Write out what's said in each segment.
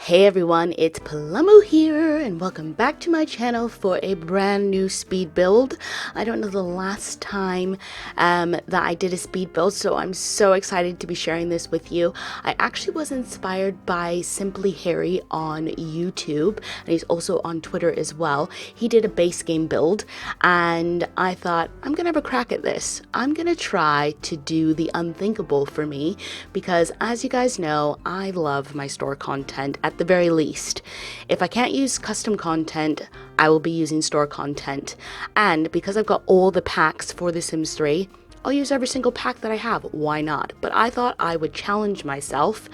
Hey everyone, it's plumioux here and welcome back to my channel for a brand new speed build. I don't know the last time that I did a speed build, so I'm so excited to be sharing this with you. I actually was inspired by SimplyHarry on YouTube, and he's also on Twitter as well. He did a base game build and I thought, I'm gonna have a crack at this. I'm gonna try to do the unthinkable for me because, as you guys know, I love my store content at the very least. If I can't use custom content, I will be using store content. And because I've got all the packs for The Sims 3, I'll use every single pack that I have. Why not? But I thought I would challenge myself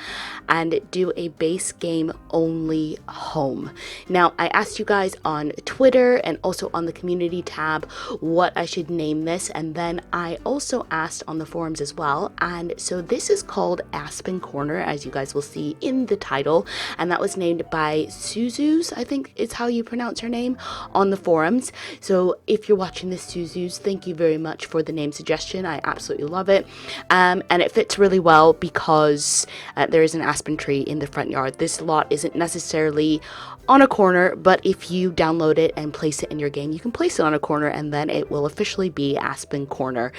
and do a base game only home. Now, I asked you guys on Twitter and also on the community tab what I should name this, and then I also asked on the forums as well. And so this is called Aspen Corner, as you guys will see in the title, and that was named by Suzu's, I think is how you pronounce her name, on the forums. So if you're watching this, Suzu's, thank you very much for the name suggestion. I absolutely love it, and it fits really well because there is an aspen tree in the front yard. This lot isn't necessarily on a corner, but if you download it and place it in your game, you can place it on a corner and then it will officially be Aspen Corner.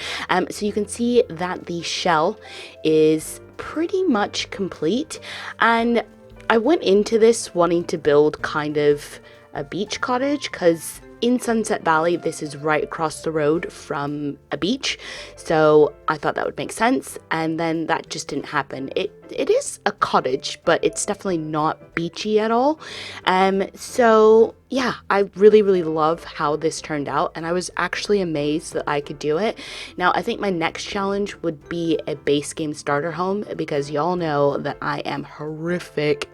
So you can see that the shell is pretty much complete, and I went into this wanting to build kind of a beach cottage because in Sunset Valley, this is right across the road from a beach, so I thought that would make sense, and then that just didn't happen. It is a cottage, but it's definitely not beachy at all. So yeah, I really love how this turned out, and I was actually amazed that I could do it. Now, I think my next challenge would be a base game starter home, because y'all know that I am horrific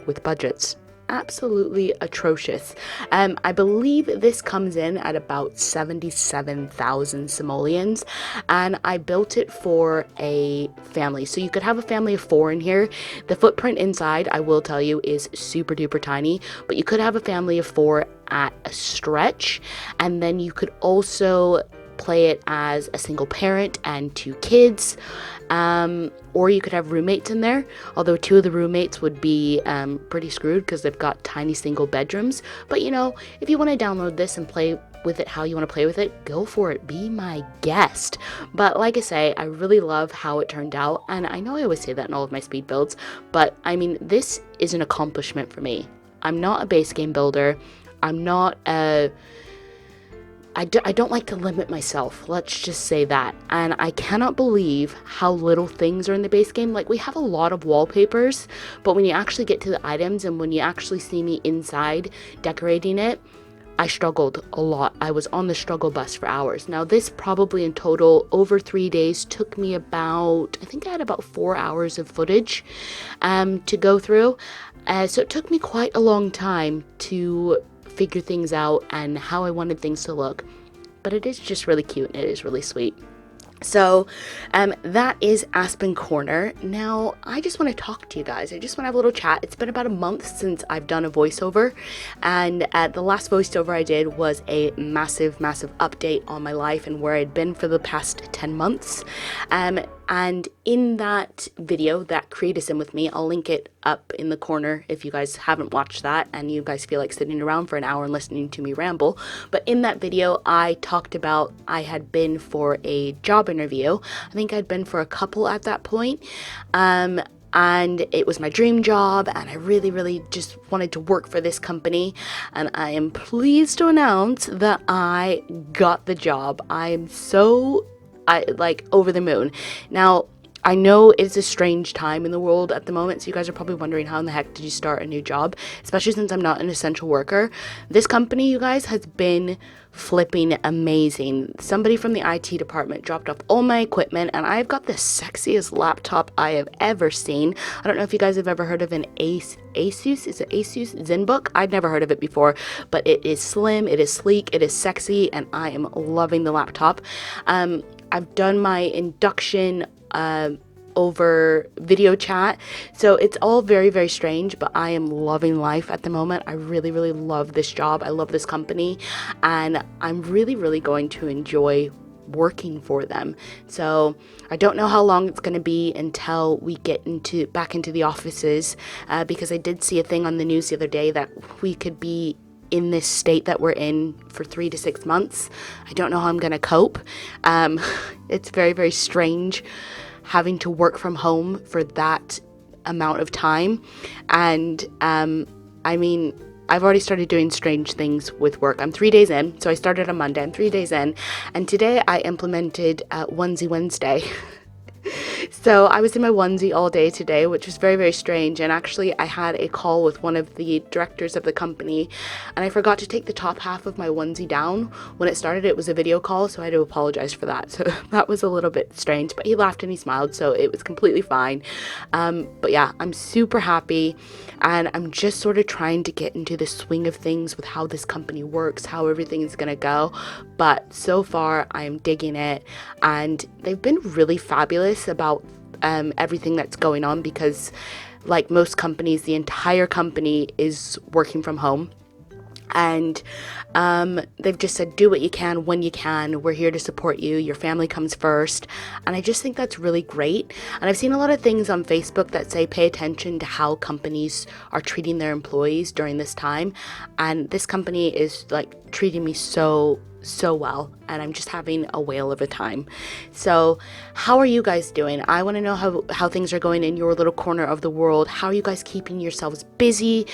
with budgets. Absolutely atrocious. I believe this comes in at about 77,000 simoleons, and I built it for a family, so you could have a family of 4 in here. The footprint inside, I will tell you, is super duper tiny, but you could have a family of 4 at a stretch, and then you could also play it as a single parent and 2 kids, or you could have roommates in there, although 2 of the roommates would be pretty screwed because they've got tiny single bedrooms. But you know, if you want to download this and play with it how you want to play with it, go for it, be my guest. But like I say, I really love how it turned out, and I know I always say that in all of my speed builds, but I mean, this is an accomplishment for me. I'm not a base game builder. I'm not a I don't like to limit myself, let's just say that. And I cannot believe how little things are in the base game. Like, we have a lot of wallpapers, but when you actually get to the items and when you actually see me inside decorating it, I struggled a lot. I was on the struggle bus for hours. Now, this probably in total over 3 days took me about, I think I had about 4 hours of footage to go through. So it took me quite a long time to figure things out and how I wanted things to look, but it is just really cute and it is really sweet. So that is Aspen Corner. Now, I just want to talk to you guys. I just want to have a little chat. It's been about a month since I've done a voiceover, and the last voiceover I did was a massive update on my life and where I'd been for the past 10 months. And in that video, that Create a Sim with me, I'll link it up in the corner if you guys haven't watched that and you guys feel like sitting around for an hour and listening to me ramble. But in that video, I talked about I had been for a job interview. I think I'd been for a couple at that point. And it was my dream job, and I really just wanted to work for this company, and I am pleased to announce that I got the job. I am so over the moon. Now, I know it's a strange time in the world at the moment, so you guys are probably wondering how in the heck did you start a new job, especially since I'm not an essential worker. This company, you guys, has been flipping amazing. Somebody from the IT department dropped off all my equipment, and I've got the sexiest laptop I have ever seen. I don't know if you guys have ever heard of an Asus. Is it Asus ZenBook? I'd never heard of it before, but it is slim, it is sleek, it is sexy, and I am loving the laptop. I've done my induction over video chat, so it's all very strange, but I am loving life at the moment. I really love this job. I love this company, and I'm really going to enjoy working for them. So I don't know how long it's going to be until we get back into the offices, because I did see a thing on the news the other day that we could be in this state that we're in for 3 to 6 months. I don't know how I'm going to cope. It's very, very strange having to work from home for that amount of time. And I mean, I've already started doing strange things with work. I'm 3 days in, so I started on Monday. I'm 3 days in, and today I implemented Onesie Wednesday. So I was in my onesie all day today, which was very, very strange. And actually, I had a call with one of the directors of the company, and I forgot to take the top half of my onesie down. When it started, it was a video call, so I had to apologize for that. So that was a little bit strange, but he laughed and he smiled, so it was completely fine. But yeah, I'm super happy, and I'm just sort of trying to get into the swing of things with how this company works, how everything is going to go. But so far, I am digging it, and they've been really fabulous about everything that's going on, because like most companies, the entire company is working from home, and they've just said, do what you can when you can. We're here to support you. Your family comes first. And I just think that's really great. And I've seen a lot of things on Facebook that say pay attention to how companies are treating their employees during this time, and this company is like treating me so well, and I'm just having a whale of a time. So how are you guys doing? I want to know how things are going in your little corner of the world. How are you guys keeping yourselves busy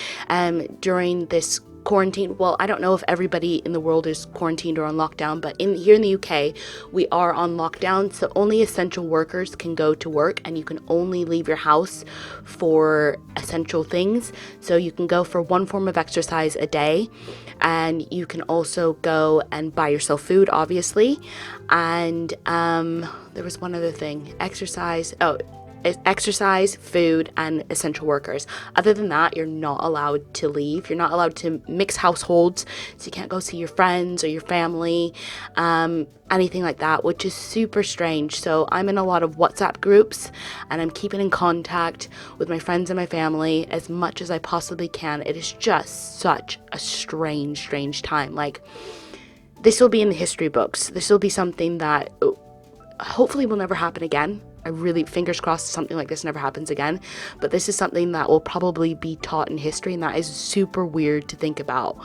during this quarantine? Well, I don't know if everybody in the world is quarantined or on lockdown, but here in the UK, we are on lockdown, so only essential workers can go to work, and you can only leave your house for essential things. So you can go for one form of exercise a day, and you can also go and buy yourself food, obviously. And there was one other thing. Exercise, food, and essential workers. Other than that, you're not allowed to leave. You're not allowed to mix households, so you can't go see your friends or your family, anything like that, which is super strange. So I'm in a lot of WhatsApp groups, and I'm keeping in contact with my friends and my family as much as I possibly can. It is just such a strange time. Like, this will be in the history books. This will be something that hopefully will never happen again. I really, fingers crossed, something like this never happens again. But this is something that will probably be taught in history, and that is super weird to think about.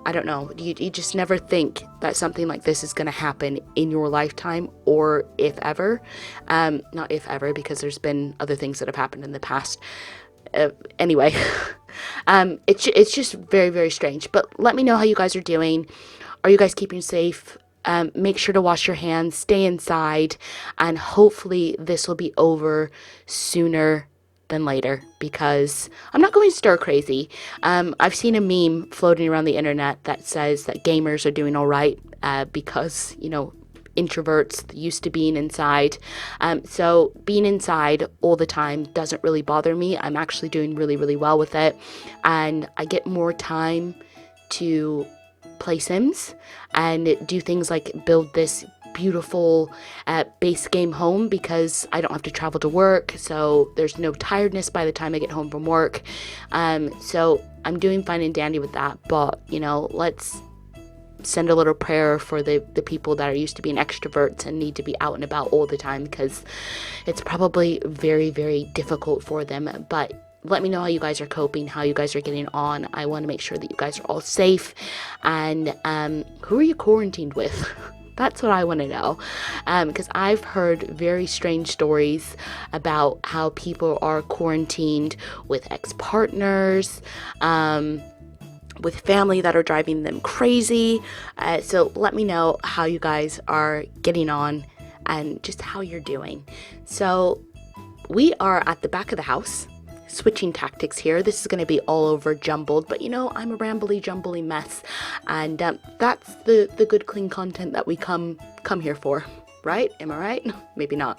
I don't know. You just never think that something like this is going to happen in your lifetime, or if ever. Not if ever, because there's been other things that have happened in the past. Anyway, it's just very, very strange. But let me know how you guys are doing. Are you guys keeping safe? Make sure to wash your hands, stay inside, and hopefully this will be over sooner than later, because I'm not going stir crazy. I've seen a meme floating around the internet that says that gamers are doing all right because, you know, introverts used to being inside. So being inside all the time doesn't really bother me. I'm actually doing really, really well with it, and I get more time to play Sims and do things like build this beautiful base game home, because I don't have to travel to work, so there's no tiredness by the time I get home from work. So I'm doing fine and dandy with that, but you know, let's send a little prayer for the people that are used to being extroverts and need to be out and about all the time, because it's probably very, very difficult for them. But let me know how you guys are coping, how you guys are getting on. I want to make sure that you guys are all safe. And who are you quarantined with? That's what I want to know. Because I've heard very strange stories about how people are quarantined with ex-partners, with family that are driving them crazy. So let me know how you guys are getting on and just how you're doing. So we are at the back of the house. Switching tactics here. This is going to be all over jumbled, but you know, I'm a rambly jumbly mess, and that's the good clean content that we come here for, right? Am I right? Maybe not.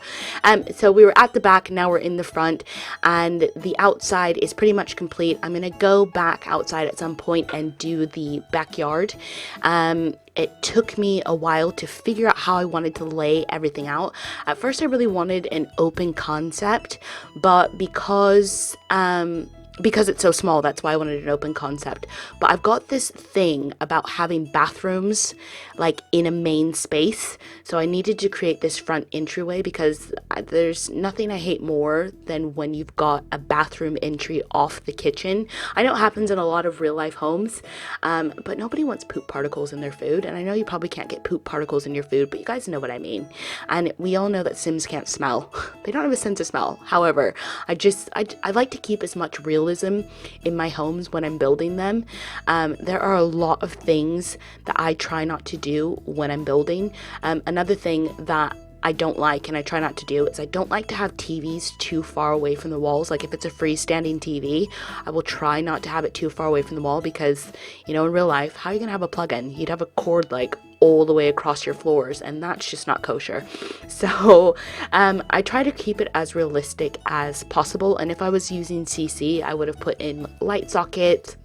So we were at the back, now we're in the front, and the outside is pretty much complete. I'm gonna go back outside at some point and do the backyard. It took me a while to figure out how I wanted to lay everything out. At first, I really wanted an open concept, but because because it's so small, that's why I wanted an open concept. But I've got this thing about having bathrooms like in a main space, so I needed to create this front entryway because there's nothing I hate more than when you've got a bathroom entry off the kitchen. I know it happens in a lot of real life homes, but nobody wants poop particles in their food, and I know you probably can't get poop particles in your food, but you guys know what I mean. And we all know that Sims can't smell. They don't have a sense of smell. However, I like to keep as much realism in my homes when I'm building them. There are a lot of things that I try not to do when I'm building. Another thing that I don't like, and I try not to do, is I don't like to have TVs too far away from the walls. Like if it's a freestanding TV, I will try not to have it too far away from the wall because, you know, in real life, how are you gonna have a plug-in? You'd have a cord like all the way across your floors, and that's just not kosher. So I try to keep it as realistic as possible, and if I was using CC, I would have put in light sockets,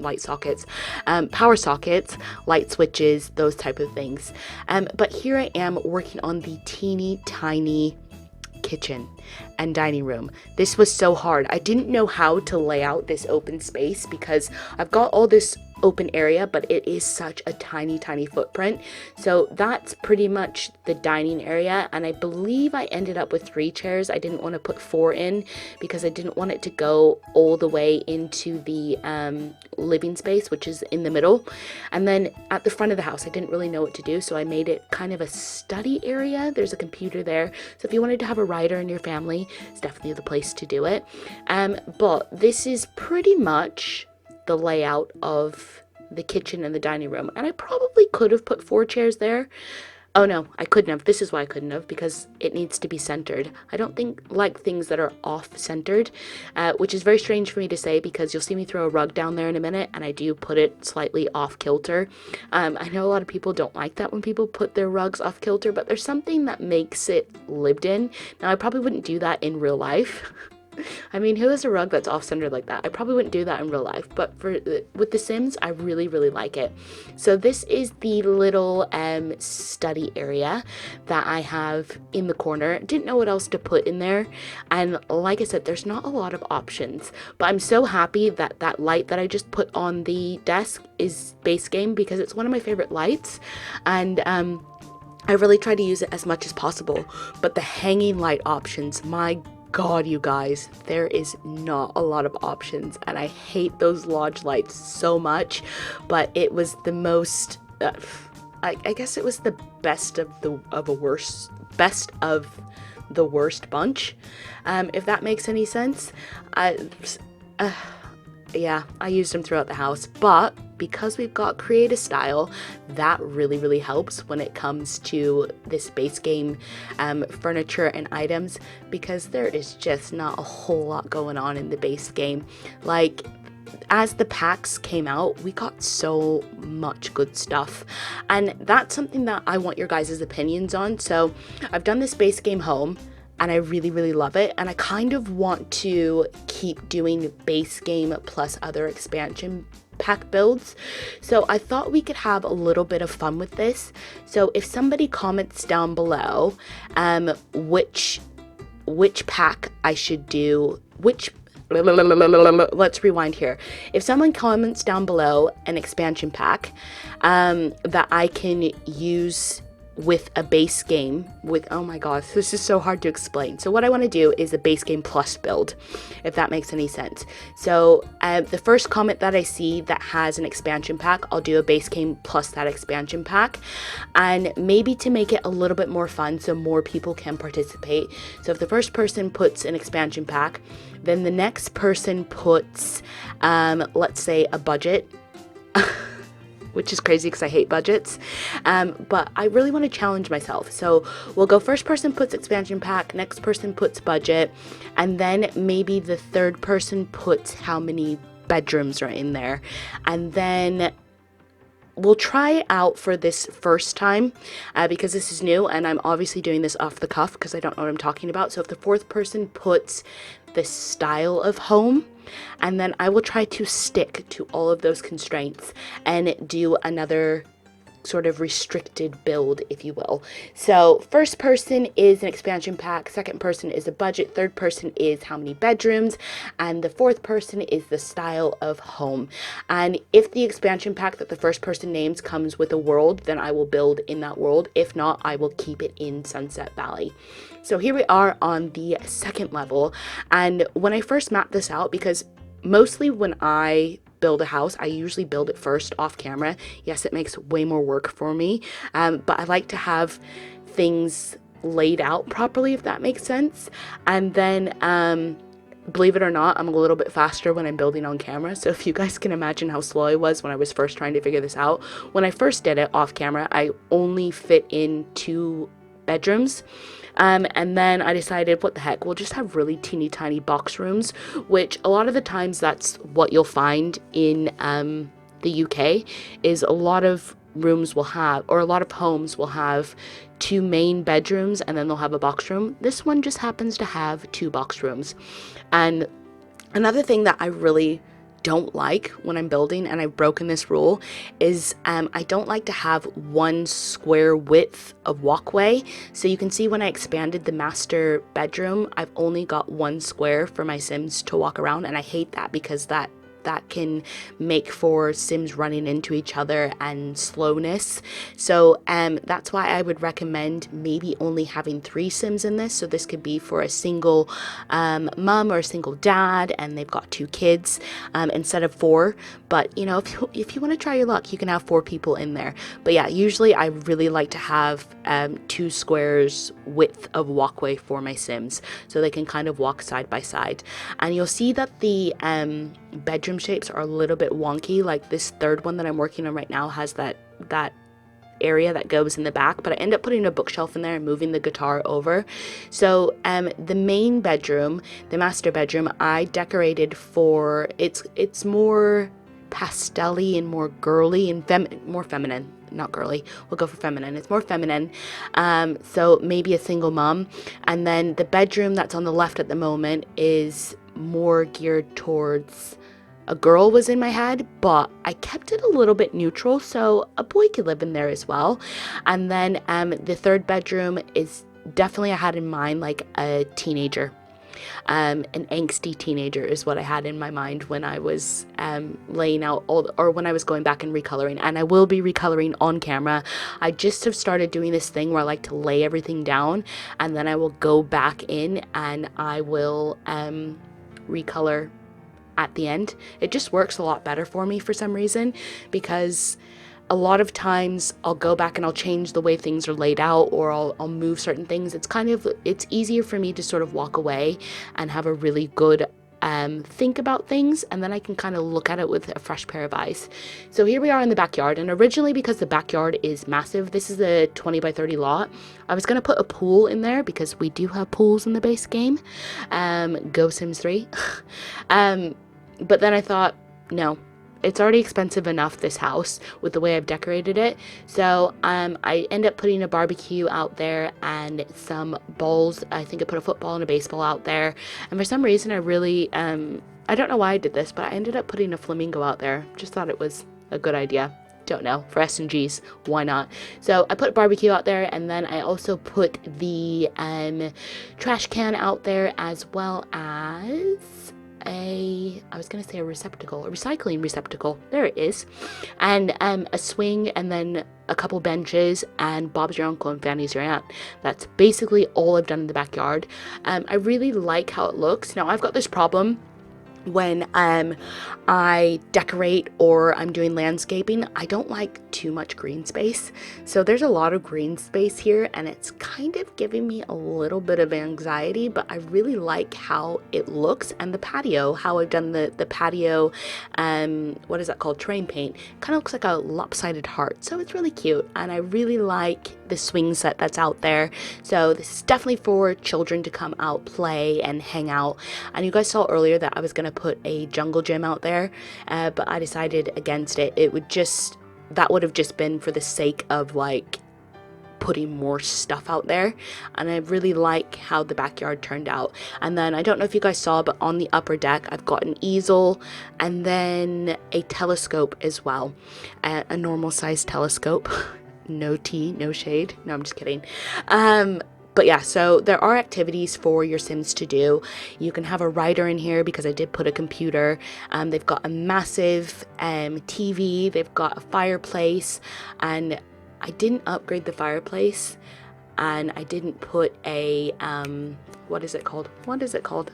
power sockets, light switches, those type of things. But here I am working on the teeny tiny kitchen and dining room. This was so hard. I didn't know how to lay out this open space because I've got all this open area, but it is such a tiny footprint. So that's pretty much the dining area, and I believe I ended up with 3 chairs. I didn't want to put 4 in because I didn't want it to go all the way into the living space, which is in the middle. And then at the front of the house, I didn't really know what to do, so I made it kind of a study area. There's a computer there, so if you wanted to have a writer in your family, it's definitely the place to do it. But this is pretty much the layout of the kitchen and the dining room, and I probably could have put 4 chairs there. Oh no, I couldn't have. This is why I couldn't have, because it needs to be centered. I don't like things that are off-centered, which is very strange for me to say because you'll see me throw a rug down there in a minute, and I do put it slightly off-kilter. I know a lot of people don't like that when people put their rugs off-kilter, but there's something that makes it lived in. Now, I probably wouldn't do that in real life. I mean, who has a rug that's off-centered like that? I probably wouldn't do that in real life, but with The Sims, I really like it. So this is the little study area that I have in the corner. Didn't know what else to put in there, and like I said, there's not a lot of options, but I'm so happy that that light that I just put on the desk is base game because it's one of my favorite lights, and I really try to use it as much as possible. But the hanging light options, my God, you guys, there is not a lot of options, and I hate those lodge lights so much, but it was the most I guess it was the best of the worst bunch, if that makes any sense. Yeah, I used them throughout the house, but because we've got creative style, that really helps when it comes to this base game furniture and items, because there is just not a whole lot going on in the base game. Like, as the packs came out, we got so much good stuff, and that's something that I want your guys' opinions on. So I've done this base game home, and I really love it, and I kind of want to keep doing base game plus other expansion pack builds. So I thought we could have a little bit of fun with this. So if somebody comments down below which pack I should do, let's rewind here. If someone comments down below an expansion pack that I can use with a base game with, oh my gosh, this is so hard to explain. So what I want to do is a base game plus build, if that makes any sense. So the first comment that I see that has an expansion pack, I'll do a base game plus that expansion pack, and maybe to make it a little bit more fun so more people can participate. So if the first person puts an expansion pack, then the next person puts let's say a budget which is crazy because I hate budgets, but I really want to challenge myself. So we'll go first person puts expansion pack, next person puts budget, and then maybe the third person puts how many bedrooms are in there. And then we'll try it out for this first time because this is new, and I'm obviously doing this off the cuff because I don't know what I'm talking about. So if the fourth person puts the style of home, and then I will try to stick to all of those constraints and do another sort of restricted build, if you will. So first person is an expansion pack, second person is a budget, third person is how many bedrooms, and the fourth person is the style of home. And if the expansion pack that the first person names comes with a world, then I will build in that world. If not, I will keep it in Sunset Valley. So here we are on the second level, and when I first mapped this out, because mostly when I build a house, I usually build it first off camera. Yes, it makes way more work for me, but I like to have things laid out properly, if that makes sense. And then believe it or not, I'm a little bit faster when I'm building on camera. So if you guys can imagine how slow I was when I was first trying to figure this out, when I first did it off camera, I only fit in 2 bedrooms. And then I decided, what the heck, we'll just have really teeny tiny box rooms, which a lot of the times that's what you'll find in the UK, is a lot of rooms will have, or a lot of homes will have 2 main bedrooms and then they'll have a box room. This one just happens to have 2 box rooms. And another thing that I really don't like when I'm building, and I've broken this rule, is I don't like to have 1 square width of walkway. So you can see when I expanded the master bedroom, I've only got 1 square for my Sims to walk around, and I hate that because that can make for Sims running into each other and slowness. So that's why I would recommend maybe only having 3 Sims in this. So this could be for a single mom or a single dad, and they've got 2 kids instead of 4. But you know, if you want to try your luck, you can have 4 people in there. But yeah, usually I really like to have 2 squares width of walkway for my Sims, so they can kind of walk side by side. And you'll see that the bedroom shapes are a little bit wonky. Like this third one that I'm working on right now has that area that goes in the back, but I end up putting a bookshelf in there and moving the guitar over. So the main bedroom, the master bedroom, I decorated for it's more pastel-y and more girly and more feminine. Not girly, we'll go for feminine. It's more feminine, so maybe a single mom. And then the bedroom that's on the left at the moment is more geared towards a girl, was in my head, but I kept it a little bit neutral, so a boy could live in there as well. And then the third bedroom is definitely, I had in mind like a teenager. An angsty teenager is what I had in my mind when I was laying out or when I was going back and recoloring. And I will be recoloring on camera. I just have started doing this thing where I like to lay everything down, and then I will go back in and I will recolor at the end. It just works a lot better for me for some reason, because a lot of times I'll go back and I'll change the way things are laid out, or I'll move certain things. It's easier for me to sort of walk away and have a really good think about things, and then I can kind of look at it with a fresh pair of eyes. So here we are in the backyard, and originally, because the backyard is massive, this is a 20 by 30 lot, I was going to put a pool in there because we do have pools in the base game. Go Sims 3. But then I thought, no, it's already expensive enough, this house, with the way I've decorated it. So I end up putting a barbecue out there and some balls. I think I put a football and a baseball out there. And for some reason, I really, I don't know why I did this, but I ended up putting a flamingo out there. Just thought it was a good idea. Don't know, for S&Gs, why not? So I put a barbecue out there, and then I also put the trash can out there, as well as a recycling receptacle, there it is, and a swing, and then a couple benches, and Bob's your uncle and Fanny's your aunt. That's basically all I've done in the backyard. I really like how it looks. Now I've got this problem when I decorate or I'm doing landscaping. I don't like too much green space, so there's a lot of green space here, and it's kind of giving me a little bit of anxiety, but I really like how it looks. And the patio, how I've done the patio, what is that called, terrain paint, kind of looks like a lopsided heart, so it's really cute. And I really like the swing set that's out there. So this is definitely for children to come out, play, and hang out. And you guys saw earlier that I was going to put a jungle gym out there, but I decided against it. That would have just been for the sake of like putting more stuff out there, and I really like how the backyard turned out. And then I don't know if you guys saw, but on the upper deck I've got an easel and then a telescope as well, a normal size telescope. no tea, no shade. No, I'm just kidding. But yeah, so there are activities for your Sims to do. You can have a writer in here because I did put a computer. They've got a massive TV. They've got a fireplace, and I didn't upgrade the fireplace, and I didn't put a what is it called?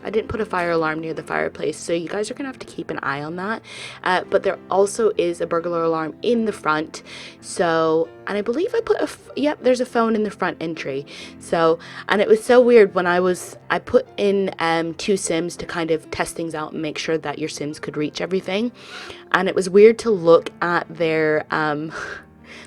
I didn't put a fire alarm near the fireplace, so you guys are gonna have to keep an eye on that. But there also is a burglar alarm in the front. So, and I believe I put yep, there's a phone in the front entry. So, and it was so weird when I put in 2 Sims to kind of test things out and make sure that your Sims could reach everything. And it was weird to look at their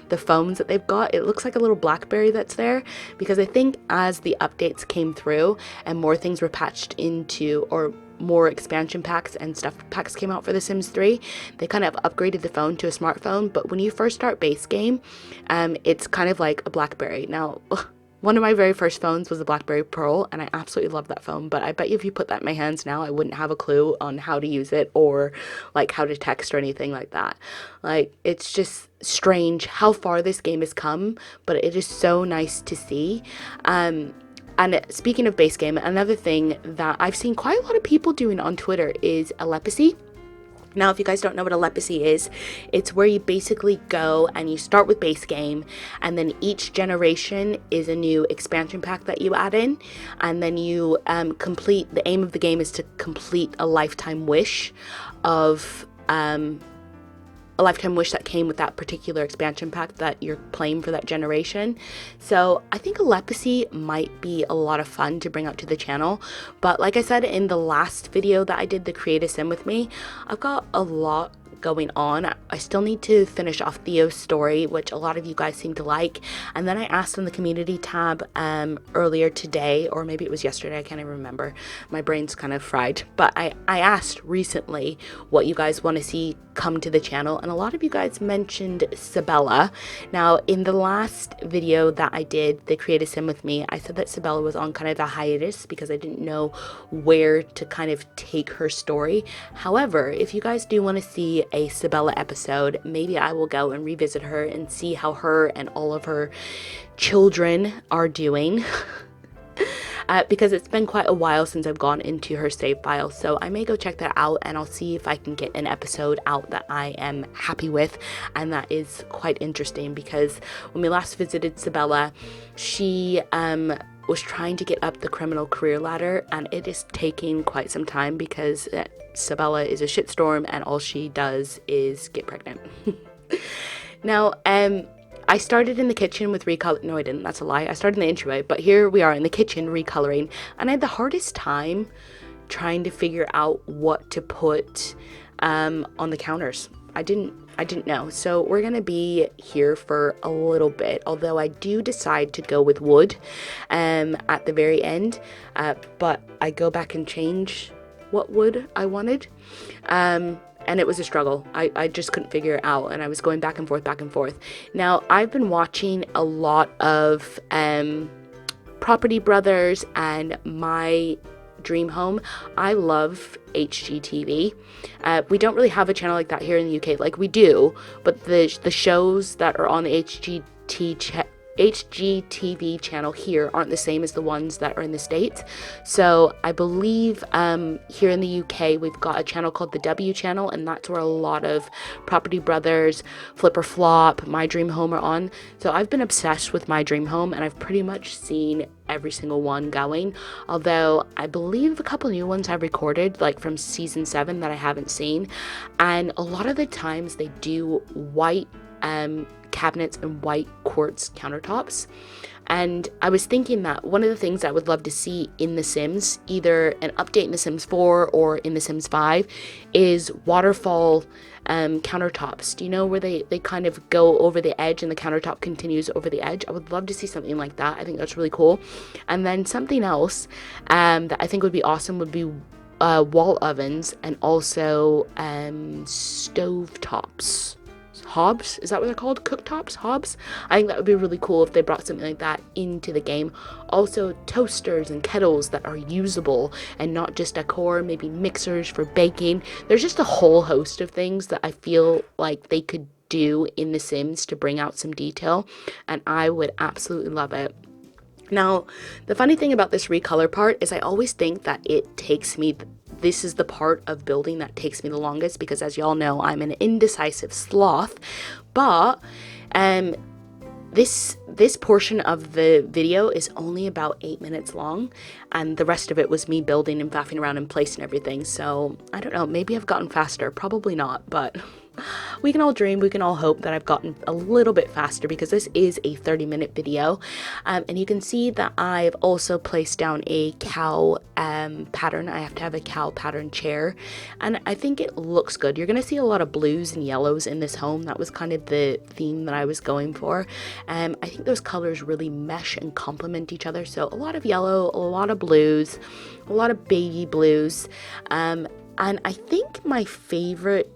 the phones that they've got. It looks like a little BlackBerry that's there, because I think as the updates came through and more things were patched into, or more expansion packs and stuff packs came out for The Sims 3, they kind of upgraded the phone to a smartphone. But when you first start base game, it's kind of like a BlackBerry. Now, one of my very first phones was a BlackBerry Pearl, and I absolutely love that phone, but I bet you if you put that in my hands now, I wouldn't have a clue on how to use it, or like how to text or anything like that. Like, it's just strange how far this game has come, but it is so nice to see. And speaking of base game, another thing that I've seen quite a lot of people doing on Twitter is Telepathy. Now, if you guys don't know what Telepathy is, it's where you basically go and you start with base game, and then each generation is a new expansion pack that you add in, and then you complete, the aim of the game is to complete a lifetime wish of a lifetime wish that came with that particular expansion pack that you're playing for that generation. So I think Telepathy might be a lot of fun to bring out to the channel. But like I said in the last video that I did, the Create a Sim with me, I've got a lot going on. I still need to finish off Theo's story, which a lot of you guys seem to like. And then I asked in the community tab earlier today, or maybe it was yesterday, I can't even remember. My brain's kind of fried. But I asked recently what you guys want to see come to the channel, and a lot of you guys mentioned Sabella. Now, in the last video that I did, the Create a Sim with me, I said that Sabella was on kind of a hiatus because I didn't know where to kind of take her story. However, if you guys do want to see a Sabella episode, maybe I will go and revisit her and see how her and all of her children are doing. Because it's been quite a while since I've gone into her save file, so I may go check that out, and I'll see if I can get an episode out that I am happy with and that is quite interesting. Because when we last visited Sabella, she was trying to get up the criminal career ladder, and it is taking quite some time because Sabella is a shitstorm and all she does is get pregnant. Now, I started in the kitchen with recolor. No, I didn't. That's a lie. I started in the entryway, but here we are in the kitchen recoloring, and I had the hardest time trying to figure out what to put on the counters. I didn't know. So we're gonna be here for a little bit, although I do decide to go with wood at the very end, but I go back and change what wood I wanted. And it was a struggle. I just couldn't figure it out, and I was going back and forth. Now, I've been watching a lot of Property Brothers and My Dream Home. I love HGTV. We don't really have a channel like that here in the UK. Like, we do, but the shows that are on the HGTV channel here aren't the same as the ones that are in the States. So I believe here in the UK we've got a channel called the W channel, and that's where a lot of Property Brothers, Flip or Flop, My Dream Home are on. So I've been obsessed with My Dream Home, and I've pretty much seen every single one going, although I believe a couple new ones I've recorded, like from season 7, that I haven't seen. And a lot of the times they do white cabinets and white quartz countertops, and I was thinking that one of the things I would love to see in The Sims, either an update in The Sims 4 or in The Sims 5, is waterfall countertops. Do you know where they kind of go over the edge and the countertop continues over the edge? I would love to see something like that. I think that's really cool. And then something else that I think would be awesome would be wall ovens, and also stove tops. Hobs, is that what they're called? Cooktops? Hobs? I think that would be really cool if they brought something like that into the game. Also, toasters and kettles that are usable and not just decor, maybe mixers for baking. There's just a whole host of things that I feel like they could do in The Sims to bring out some detail, and I would absolutely love it. Now, the funny thing about this recolor part is I always think that it takes me, this is the part of building that takes me the longest, because as y'all know, I'm an indecisive sloth, but this portion of the video is only about 8 minutes long, and the rest of it was me building and faffing around and placing everything. So I don't know, maybe I've gotten faster, probably not, but we can all dream, we can all hope that I've gotten a little bit faster, because this is a 30-minute video. And you can see that I've also placed down a cow pattern. I have to have a cow pattern chair, and I think it looks good. You're gonna see a lot of blues and yellows in this home. That was kind of the theme that I was going for. I think those colors really mesh and complement each other. So a lot of yellow, a lot of blues, a lot of baby blues. And I think my favorite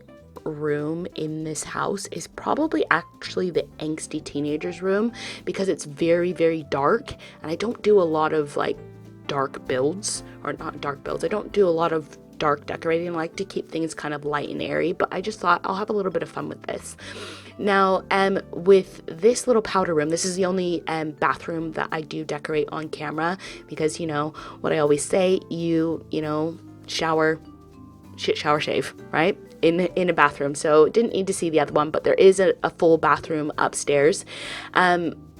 room in this house is probably actually the angsty teenagers room, because it's very, very dark, and I don't do a lot of like dark builds, or not dark builds, I don't do a lot of dark decorating. I like to keep things kind of light and airy, but I just thought I'll have a little bit of fun with this. Now, with this little powder room, this is the only bathroom that I do decorate on camera, because you know what I always say, you know, shower, shit, shower, shave, right? In a bathroom. So didn't need to see the other one, but there is a full bathroom upstairs.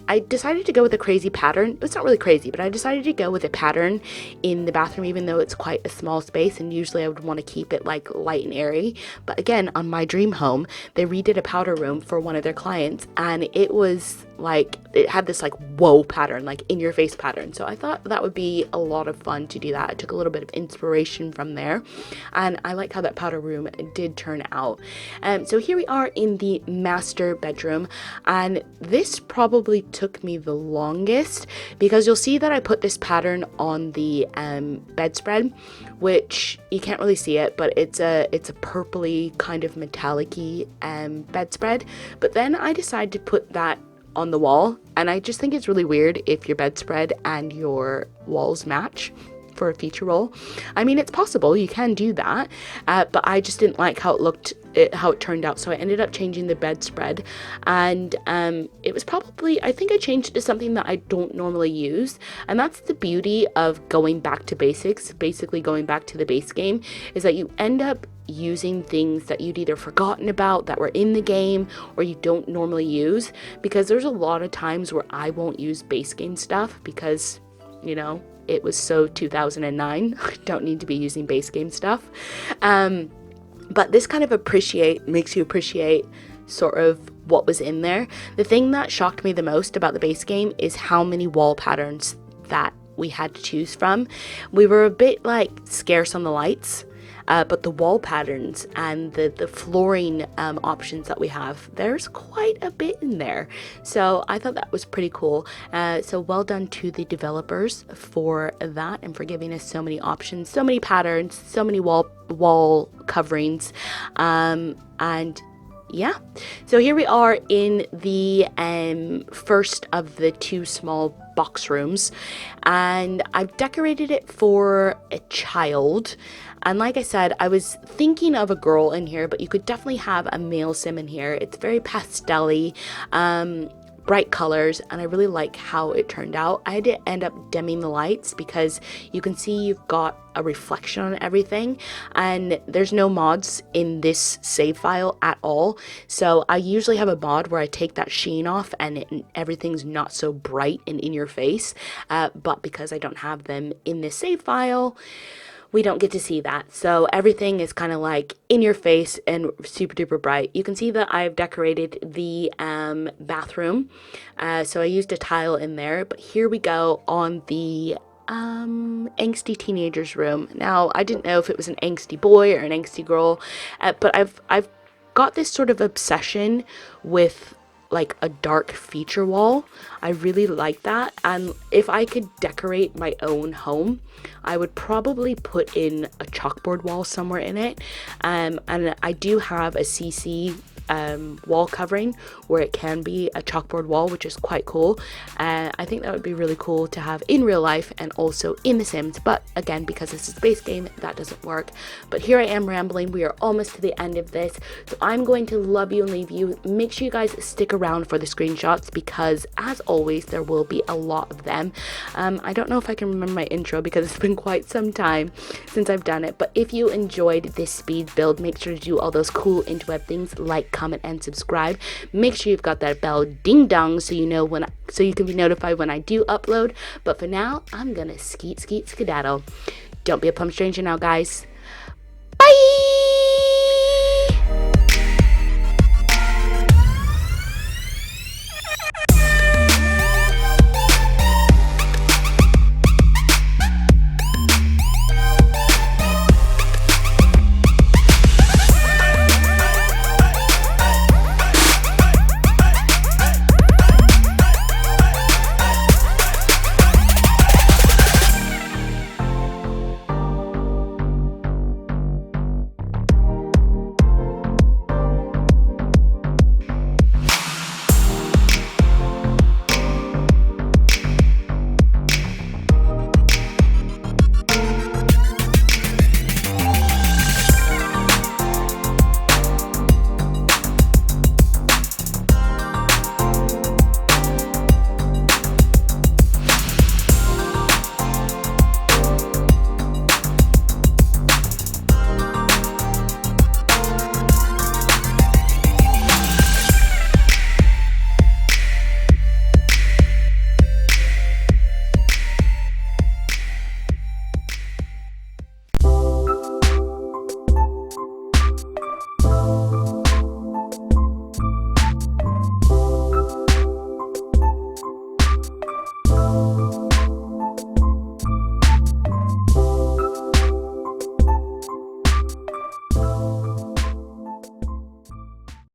I decided to go with a crazy pattern. It's not really crazy, but I decided to go with a pattern in the bathroom, even though it's quite a small space, and usually I would want to keep it like light and airy. But again, on my dream home, they redid a powder room for one of their clients, and it was like, it had this like whoa pattern, like in your face pattern. So I thought that would be a lot of fun to do that. I took a little bit of inspiration from there, and I like how that powder room did turn out. So here we are in the master bedroom, and this probably took me the longest, because you'll see that I put this pattern on the bedspread, which you can't really see it, but it's a purpley kind of metallic-y bedspread. But then I decided to put that on the wall, and I just think it's really weird if your bedspread and your walls match for a feature roll. I mean, it's possible, you can do that, but I just didn't like how it looked, how it turned out, so I ended up changing the bedspread, and it was probably, I think I changed it to something that I don't normally use, and that's the beauty of going back to basics, basically going back to the base game, is that you end up using things that you'd either forgotten about that were in the game, or you don't normally use, because there's a lot of times where I won't use base game stuff because, you know, it was so 2009. I don't need to be using base game stuff. But this kind of makes you appreciate sort of what was in there. The thing that shocked me the most about the base game is how many wall patterns that we had to choose from. We were a bit like scarce on the lights, but the wall patterns and the flooring options that we have, there's quite a bit in there. So I thought that was pretty cool. So well done to the developers for that, and for giving us so many options, so many patterns, so many wall coverings, and yeah. So here we are in the first of the two small box rooms, and I've decorated it for a child. And like I said, I was thinking of a girl in here, but you could definitely have a male sim in here. It's very pastel-y, bright colors, and I really like how it turned out. I had to end up dimming the lights because you can see you've got a reflection on everything, and there's no mods in this save file at all. So I usually have a mod where I take that sheen off and everything's not so bright and in your face, but because I don't have them in this save file, we don't get to see that. So everything is kind of like in your face and super duper bright. You can see that I've decorated the bathroom. So I used a tile in there, but here we go on the angsty teenagers room. Now, I didn't know if it was an angsty boy or an angsty girl, but I've got this sort of obsession with like a dark feature wall. I really like that, and if I could decorate my own home, I would probably put in a chalkboard wall somewhere in it, and I do have a CC wall covering where it can be a chalkboard wall, which is quite cool. I think that would be really cool to have in real life and also in The Sims, but again, because it's a space game, that doesn't work. But here I am rambling. We are almost to the end of this, so I'm going to love you and leave you. Make sure you guys stick around for the screenshots because, as always, there will be a lot of them. I don't know if I can remember my intro because it's been quite some time since I've done it, but if you enjoyed this speed build, make sure to do all those cool interweb things, like, comment, and subscribe. Make sure you've got that bell ding dong so you know so you can be notified when I do upload. But for now, I'm gonna skedaddle. Don't be a plum stranger now, guys.